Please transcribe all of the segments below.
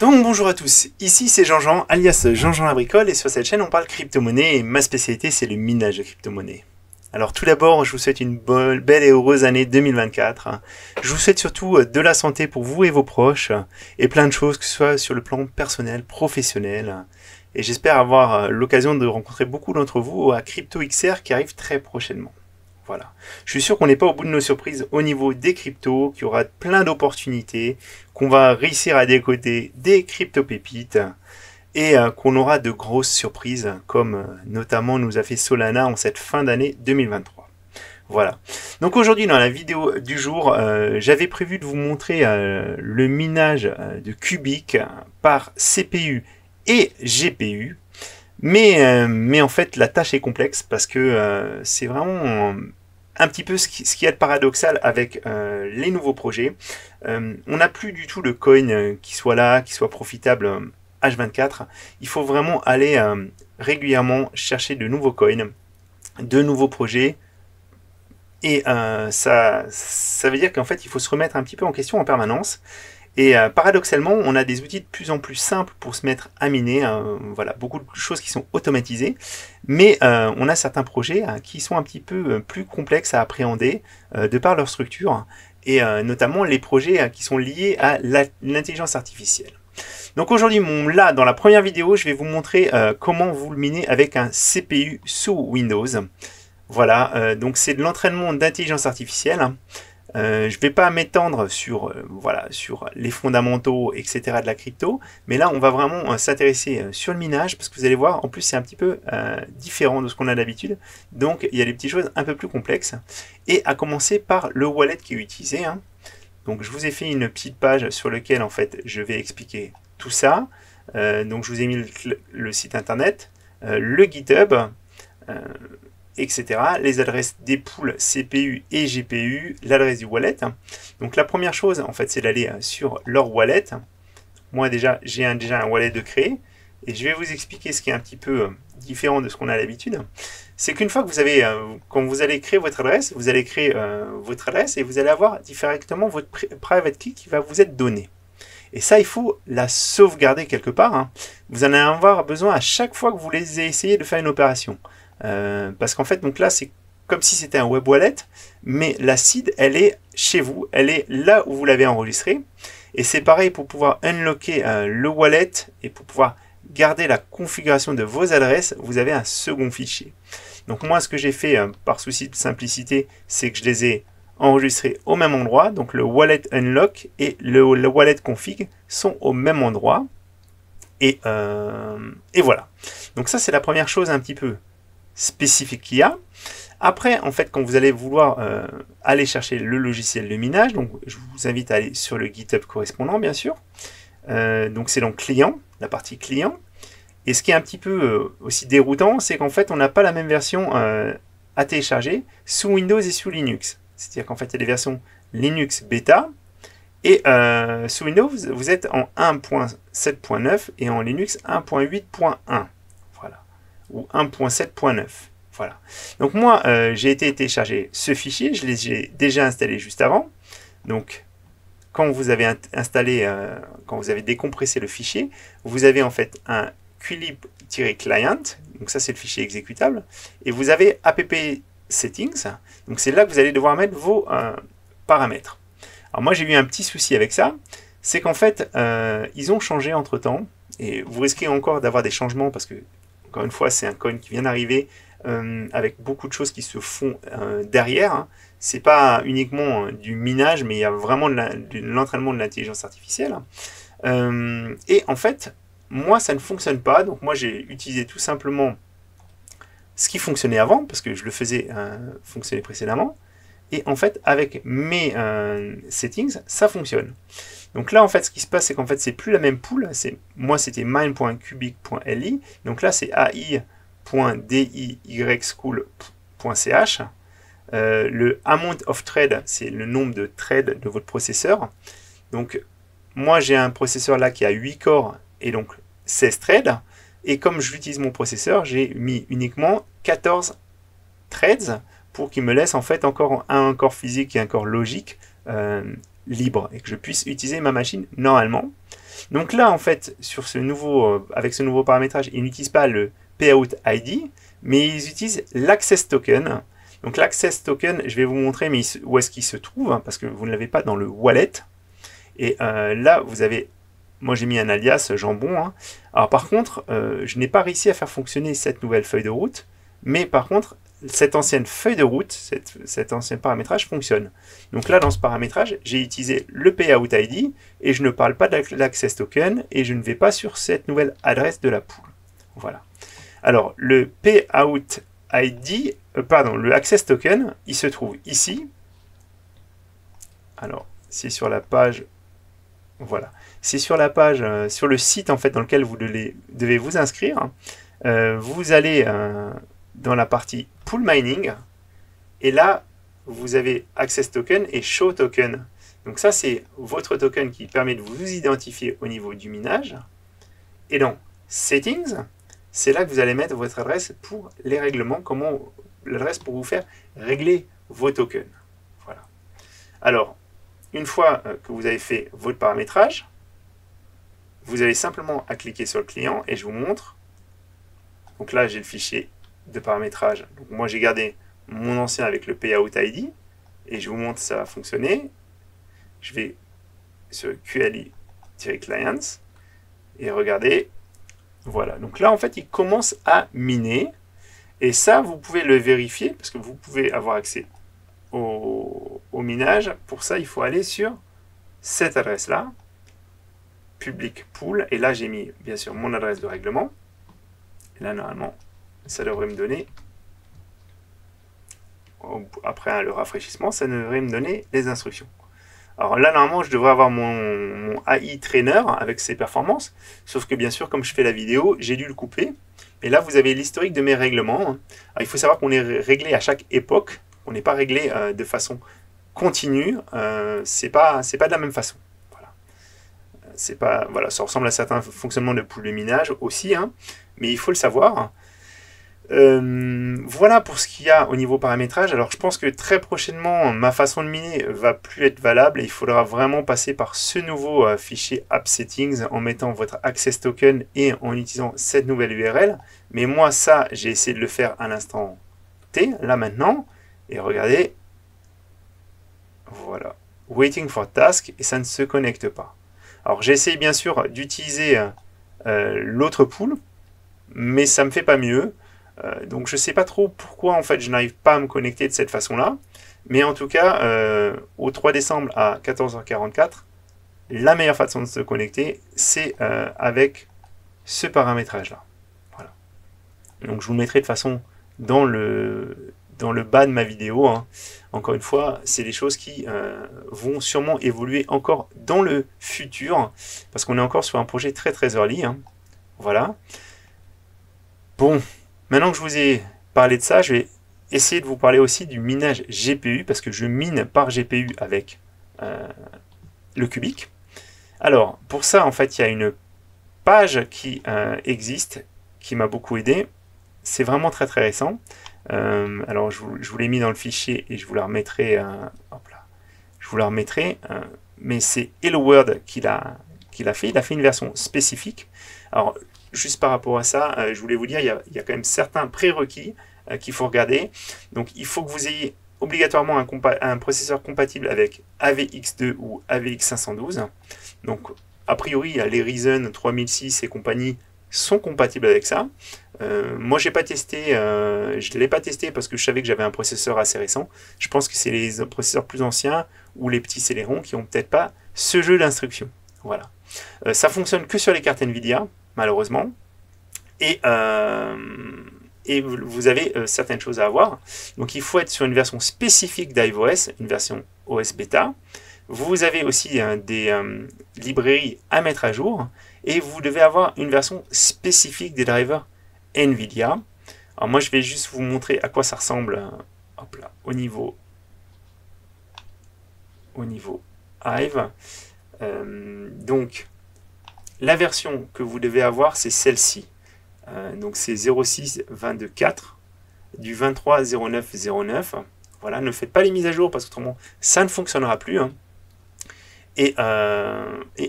Donc bonjour à tous, ici c'est Jean-Jean, alias Jean-Jean la Bricole, et sur cette chaîne on parle crypto-monnaie, et ma spécialité c'est le minage de crypto-monnaie. Alors tout d'abord, je vous souhaite une belle et heureuse année 2024. Je vous souhaite surtout de la santé pour vous et vos proches, et plein de choses, que ce soit sur le plan personnel, professionnel. Et j'espère avoir l'occasion de rencontrer beaucoup d'entre vous à CryptoXR qui arrive très prochainement. Voilà. Je suis sûr qu'on n'est pas au bout de nos surprises au niveau des cryptos, qu'il y aura plein d'opportunités, qu'on va réussir à décoder des crypto-pépites et qu'on aura de grosses surprises comme notamment nous a fait Solana en cette fin d'année 2023. Voilà. Donc aujourd'hui dans la vidéo du jour, j'avais prévu de vous montrer le minage de Cubic par CPU et GPU. Mais en fait, la tâche est complexe parce que c'est vraiment un petit peu ce qui est paradoxal avec les nouveaux projets. On n'a plus du tout de coin qui soit là, qui soit profitable H24. Il faut vraiment aller régulièrement chercher de nouveaux coins, de nouveaux projets. Et ça veut dire qu'en fait, il faut se remettre un petit peu en question en permanence. Et paradoxalement, on a des outils de plus en plus simples pour se mettre à miner. Voilà, beaucoup de choses qui sont automatisées. Mais on a certains projets qui sont un petit peu plus complexes à appréhender de par leur structure. Et notamment les projets qui sont liés à l'intelligence artificielle. Donc aujourd'hui, là, dans la première vidéo, je vais vous montrer comment vous le minez avec un CPU sous Windows. Voilà, donc c'est de l'entraînement d'intelligence artificielle. Je ne vais pas m'étendre sur, voilà, sur les fondamentaux, etc. de la crypto, mais là, on va vraiment s'intéresser sur le minage, parce que vous allez voir, en plus, c'est un petit peu différent de ce qu'on a d'habitude, donc il y a des petites choses un peu plus complexes, et à commencer par le wallet qui est utilisé. Donc je vous ai fait une petite page sur laquelle, en fait, je vais expliquer tout ça. Donc je vous ai mis le site internet, le GitHub, etc. Les adresses des pools CPU et GPU, l'adresse du wallet. Donc la première chose, en fait, c'est d'aller sur leur wallet. Moi déjà, j'ai déjà un wallet de créer, et je vais vous expliquer ce qui est un petit peu différent de ce qu'on a d'habitude. C'est qu'une fois que vous avez, quand vous allez créer votre adresse, vous allez créer votre adresse et vous allez avoir directement votre private key qui va vous être donné. Et ça, il faut la sauvegarder quelque part. Vous en allez avoir besoin à chaque fois que vous voulez essayer de faire une opération. Parce qu'en fait, donc là, c'est comme si c'était un web wallet, mais la seed, elle est chez vous, elle est là où vous l'avez enregistré. Et c'est pareil pour pouvoir unlocker le wallet et pour pouvoir garder la configuration de vos adresses, vous avez un second fichier. Donc moi, ce que j'ai fait par souci de simplicité, c'est que je les ai enregistrés au même endroit. Donc le wallet unlock et le wallet config sont au même endroit. Et voilà. Donc ça, c'est la première chose un petit peu spécifique qu'il y a. Après, en fait, quand vous allez vouloir aller chercher le logiciel de minage, donc je vous invite à aller sur le GitHub correspondant, bien sûr. Donc c'est dans client, la partie client. Et ce qui est un petit peu aussi déroutant, c'est qu'en fait, on n'a pas la même version à télécharger sous Windows et sous Linux. C'est-à-dire qu'en fait, il y a des versions Linux bêta, et sous Windows, vous êtes en 1.7.9 et en Linux 1.8.1. Voilà. Ou 1.7.9. Voilà. Donc moi, j'ai été télécharger ce fichier, je l'ai déjà installé juste avant. Donc, quand vous avez installé, quand vous avez décompressé le fichier, vous avez en fait un qlib-client, donc ça c'est le fichier exécutable, et vous avez app settings, donc c'est là que vous allez devoir mettre vos paramètres. Alors moi j'ai eu un petit souci avec ça, c'est qu'en fait ils ont changé entre temps, et vous risquez encore d'avoir des changements parce que, encore une fois, c'est un coin qui vient d'arriver avec beaucoup de choses qui se font derrière. C'est pas uniquement du minage, mais il y a vraiment de l'entraînement de l'intelligence artificielle. Et en fait, moi ça ne fonctionne pas, donc moi j'ai utilisé tout simplement ce qui fonctionnait avant, parce que je le faisais fonctionner précédemment, et en fait avec mes settings, ça fonctionne. Donc là en fait ce qui se passe, c'est qu'en fait c'est plus la même pool, moi c'était mine.cubic.li, donc là c'est ai.diySchool.ch. Le amount of thread, c'est le nombre de threads de votre processeur. Donc moi j'ai un processeur là qui a 8 corps et donc 16 threads, et comme j'utilise mon processeur, j'ai mis uniquement 14 threads pour qu'il me laisse en fait encore un corps physique et un corps logique libre et que je puisse utiliser ma machine normalement. Donc là, en fait, sur ce nouveau, avec ce nouveau paramétrage, ils n'utilisent pas le payout ID, mais ils utilisent l'access token. Donc l'access token, je vais vous montrer mais où est-ce qu'il se trouve, hein, parce que vous ne l'avez pas dans le wallet. Et là, vous avez, moi j'ai mis un alias jambon. Hein. Alors par contre, je n'ai pas réussi à faire fonctionner cette nouvelle feuille de route, mais par contre, cette ancienne feuille de route, cet ancien paramétrage fonctionne. Donc là, dans ce paramétrage, j'ai utilisé le payout ID et je ne parle pas de l'access token et je ne vais pas sur cette nouvelle adresse de la pool. Voilà. Alors, le payout ID, le access token, il se trouve ici. Alors, c'est sur la page, voilà. C'est sur la page, sur le site en fait dans lequel vous devez vous inscrire. Vous allez dans la partie pool mining et là vous avez access token et show token. Donc ça c'est votre token qui permet de vous identifier au niveau du minage. Et dans settings, c'est là que vous allez mettre votre adresse pour les règlements, l'adresse pour vous faire régler vos tokens. Voilà. Alors, une fois que vous avez fait votre paramétrage, vous avez simplement à cliquer sur le client et je vous montre. Donc là, j'ai le fichier de paramétrage. Donc moi, j'ai gardé mon ancien avec le payout ID et je vous montre ça va fonctionner. Je vais sur QLI-clients et regardez. Voilà. Donc là, en fait, il commence à miner et ça, vous pouvez le vérifier parce que vous pouvez avoir accès au minage. Pour ça, il faut aller sur cette adresse-là, public pool. Et là, j'ai mis, bien sûr, mon adresse de règlement. Et là, normalement, ça devrait me donner, après le rafraîchissement, ça devrait me donner les instructions. Alors là, normalement, je devrais avoir mon AI Trainer avec ses performances. Sauf que, bien sûr, comme je fais la vidéo, j'ai dû le couper. Et là, vous avez l'historique de mes règlements. Alors, il faut savoir qu'on est réglé à chaque époque. On n'est pas réglé de façon continue. C'est pas de la même façon. Voilà, ça ressemble à certains fonctionnements de pool de minage aussi, hein, mais il faut le savoir. Voilà pour ce qu'il y a au niveau paramétrage. Alors je pense que très prochainement, ma façon de miner va plus être valable et il faudra vraiment passer par ce nouveau fichier app settings en mettant votre access token et en utilisant cette nouvelle URL. Mais moi, ça, j'ai essayé de le faire à l'instant T, là maintenant, et regardez, voilà, waiting for task, et ça ne se connecte pas. Alors j'essaie bien sûr d'utiliser l'autre pool, mais ça ne me fait pas mieux. Donc je ne sais pas trop pourquoi en fait je n'arrive pas à me connecter de cette façon-là. Mais en tout cas, au 3 décembre à 14h44, la meilleure façon de se connecter, c'est avec ce paramétrage-là. Voilà. Donc je vous le mettrai de façon dans le bas de ma vidéo. Hein. Encore une fois, c'est des choses qui vont sûrement évoluer encore dans le futur, parce qu'on est encore sur un projet très très early. Hein. Voilà. Bon, maintenant que je vous ai parlé de ça, je vais essayer de vous parler aussi du minage GPU, parce que je mine par GPU avec le Cubic. Alors, pour ça, en fait, il y a une page qui existe, qui m'a beaucoup aidé. C'est vraiment très très récent. Alors je vous l'ai mis dans le fichier et je vous la remettrai, hop là, je vous la remettrai, mais c'est Hello World qu'il a fait. Il a fait une version spécifique. Alors juste par rapport à ça, je voulais vous dire, il y a quand même certains prérequis qu'il faut regarder. Donc il faut que vous ayez obligatoirement un processeur compatible avec AVX2 ou AVX512. Donc a priori les Ryzen 3006 et compagnie sont compatibles avec ça. Moi je ne l'ai pas testé parce que je savais que j'avais un processeur assez récent. Je pense que c'est les processeurs plus anciens ou les petits Celeron qui n'ont peut-être pas ce jeu d'instructions. Voilà. Ça fonctionne que sur les cartes Nvidia, malheureusement. Et vous avez certaines choses à avoir. Donc il faut être sur une version spécifique d'iOS, une version OS bêta. Vous avez aussi des librairies à mettre à jour. Et vous devez avoir une version spécifique des drivers Nvidia. Alors moi je vais juste vous montrer à quoi ça ressemble, hop là, au niveau Hive. Donc la version que vous devez avoir, c'est celle-ci. Donc c'est 06.22.4 du 23.09.09. Voilà, ne faites pas les mises à jour parce qu'autrement ça ne fonctionnera plus. Hein. Et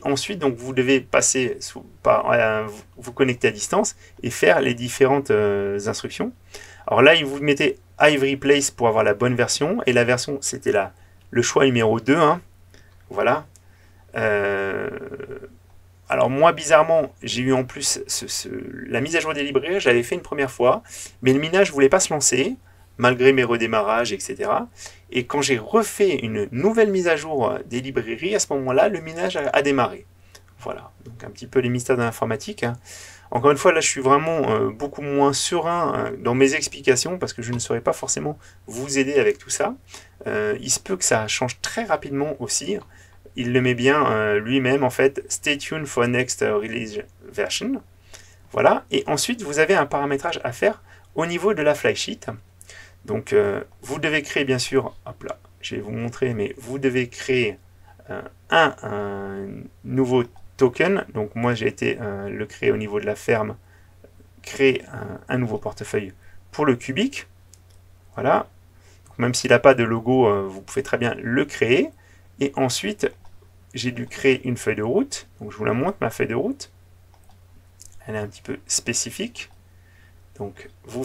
ensuite, donc, vous devez passer vous connecter à distance et faire les différentes instructions. Alors là, vous mettez I've replace pour avoir la bonne version. Et la version, c'était le choix numéro 2. Hein. Voilà. Alors moi, bizarrement, j'ai eu en plus la mise à jour des librairies, j'avais fait une première fois, mais le minage ne voulait pas se lancer, malgré mes redémarrages, etc. Et quand j'ai refait une nouvelle mise à jour des librairies, à ce moment-là, le minage a démarré. Voilà, donc un petit peu les mystères de l'informatique. Hein. Encore une fois, là, je suis vraiment beaucoup moins serein dans mes explications, parce que je ne saurais pas forcément vous aider avec tout ça. Il se peut que ça change très rapidement aussi. Il le met bien lui-même en fait, stay tuned for next release version. Voilà, et ensuite vous avez un paramétrage à faire au niveau de la flysheet. Donc vous devez créer bien sûr, hop là, je vais vous montrer, mais vous devez créer un nouveau token. Donc moi j'ai été le créer au niveau de la ferme, créer un nouveau portefeuille pour le cubique. Voilà, donc, même s'il n'a pas de logo, vous pouvez très bien le créer. Et ensuite, j'ai dû créer une feuille de route. Donc je vous la montre, ma feuille de route. Elle est un petit peu spécifique. Donc vous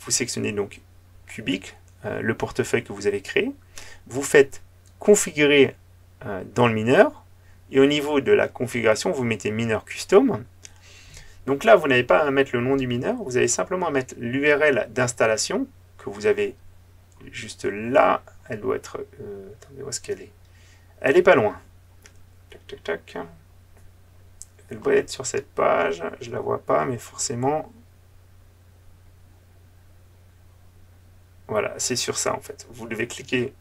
sélectionnez donc cubique, le portefeuille que vous avez créé. Vous faites configurer dans le mineur. Et au niveau de la configuration, vous mettez mineur custom. Donc là, vous n'avez pas à mettre le nom du mineur. Vous avez simplement à mettre l'URL d'installation que vous avez juste là. Elle doit être... attendez, où est-ce qu'elle est? Elle est pas loin. Tac, tac, tac. Elle doit être sur cette page. Je la vois pas, mais forcément... Voilà, c'est sur ça en fait. Vous devez cliquer,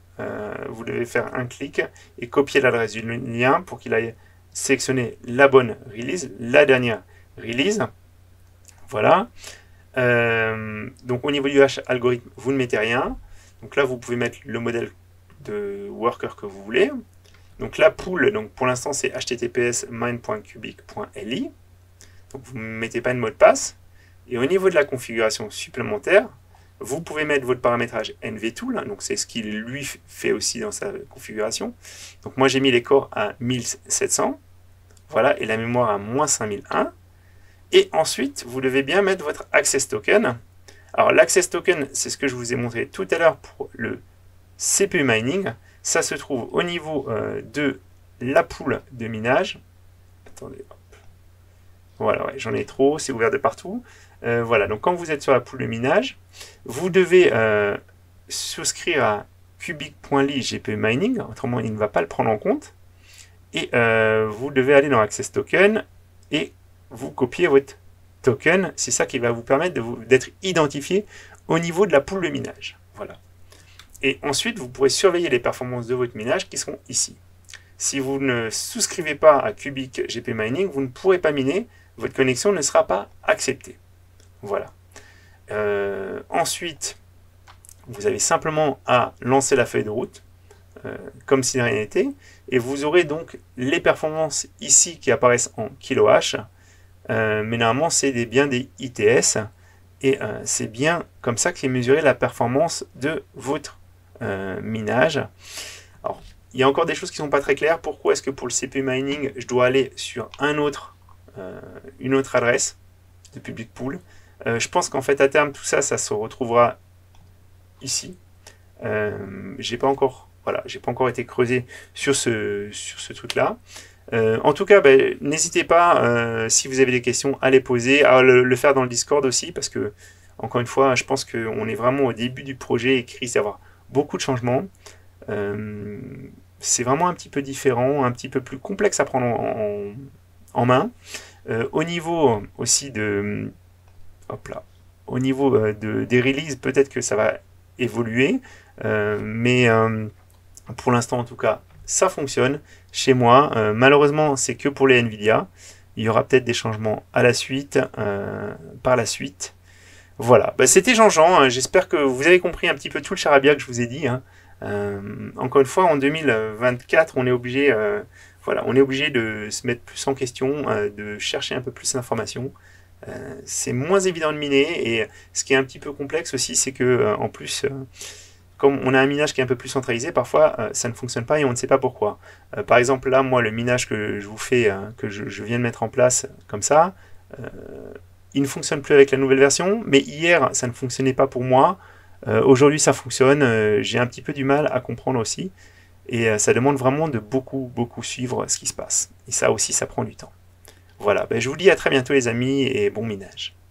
vous devez faire un clic et copier l'adresse du lien pour qu'il aille sélectionner la bonne release, la dernière release. Voilà. Donc au niveau du hash algorithme, vous ne mettez rien. Donc là, vous pouvez mettre le modèle de worker que vous voulez. Donc la pool, donc pour l'instant c'est https mine.cubic.li. Donc vous ne mettez pas de mot de passe. Et au niveau de la configuration supplémentaire, vous pouvez mettre votre paramétrage NVTool, donc c'est ce qu'il lui fait aussi dans sa configuration. Donc moi j'ai mis les corps à 1700, voilà, et la mémoire à moins 5001. Et ensuite, vous devez bien mettre votre access token. Alors l'access token, c'est ce que je vous ai montré tout à l'heure pour le CPU mining. Ça se trouve au niveau de la pool de minage. Attendez, hop. Voilà, ouais, j'en ai trop, c'est ouvert de partout. Voilà, donc quand vous êtes sur la pool de minage, vous devez souscrire à cubic.ly GPU Mining, autrement il ne va pas le prendre en compte. Et vous devez aller dans Access Token et vous copiez votre token. C'est ça qui va vous permettre d'être identifié au niveau de la pool de minage. Voilà. Et ensuite, vous pourrez surveiller les performances de votre minage qui seront ici. Si vous ne souscrivez pas à Cubic GPU Mining, vous ne pourrez pas miner, votre connexion ne sera pas acceptée. Voilà. Ensuite, vous avez simplement à lancer la feuille de route, comme si rien n'était, et vous aurez donc les performances ici qui apparaissent en kWh, mais normalement c'est bien des ITS, et c'est bien comme ça qu'est mesurée la performance de votre minage. Alors, il y a encore des choses qui ne sont pas très claires. Pourquoi est-ce que pour le CPU mining, je dois aller sur une autre adresse de public pool? Je pense qu'en fait à terme tout ça se retrouvera ici. J'ai pas encore été creusé sur ce truc là. En tout cas, n'hésitez pas si vous avez des questions à les poser, à le faire dans le Discord aussi, parce que encore une fois, je pense qu'on est vraiment au début du projet et qu'il risque d'avoir beaucoup de changements. C'est vraiment un petit peu différent, un petit peu plus complexe à prendre en main. Au niveau aussi de au niveau des releases, peut-être que ça va évoluer, mais pour l'instant en tout cas ça fonctionne chez moi. Malheureusement c'est que pour les Nvidia, il y aura peut-être des changements à la suite, par la suite. Voilà, c'était Jean-Jean, hein. J'espère que vous avez compris un petit peu tout le charabia que je vous ai dit, hein. Encore une fois, en 2024 on est obligé de se mettre plus en question, de chercher un peu plus d'informations. C'est moins évident de miner, et ce qui est un petit peu complexe aussi, c'est que en plus comme on a un minage qui est un peu plus centralisé, parfois ça ne fonctionne pas et on ne sait pas pourquoi. Par exemple, là, moi, le minage que je vous fais, que je viens de mettre en place comme ça, il ne fonctionne plus avec la nouvelle version, mais hier, ça ne fonctionnait pas pour moi. Aujourd'hui, ça fonctionne. J'ai un petit peu du mal à comprendre aussi. Et ça demande vraiment de beaucoup, beaucoup suivre ce qui se passe. Et ça aussi, ça prend du temps. Voilà, ben, je vous dis à très bientôt les amis et bon minage.